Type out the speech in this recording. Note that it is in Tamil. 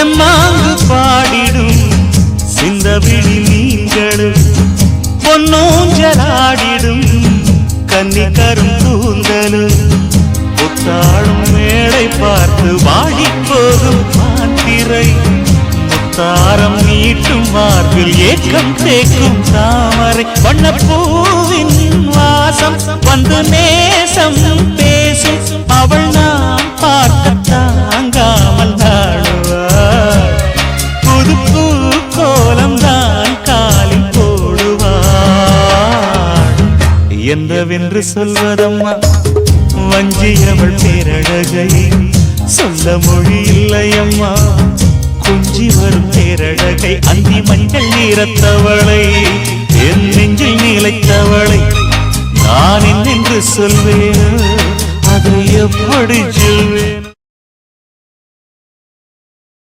தெம்மாங்கு பாடிடும் சிந்தவிழி மீன்களும் பொன்னூஞ்சலாடிடும் கன்னிக்கரும் கூந்தலும் புத்தாளும் மேடை பார்த்து வாடி போகும் மாத்திரை முத்தாரம் நீட்டும் மார்பில் ஏக்கம் தேக்கும் தாமரை வண்ணப்பூவின் வாசம் வந்து நேசம் பேசும் அவள் நாம் பார்க்க தாங்காமல் நாடுவாள் புது பூ கோலம் தான் காலில் போடுவாள் என்றவென்று சொல்வதம்மா வஞ்சியவள் பேரழகை சொல்ல மொழி இல்லையம்மா கொஞ்சி வரும் பேரழகை அந்தி மஞ்சள் நீரத்தவளை என் நெஞ்சில் நிலைத்தவளை நான் என்னென்று சொல்வேன் அதை எப்படி சொல்வேன்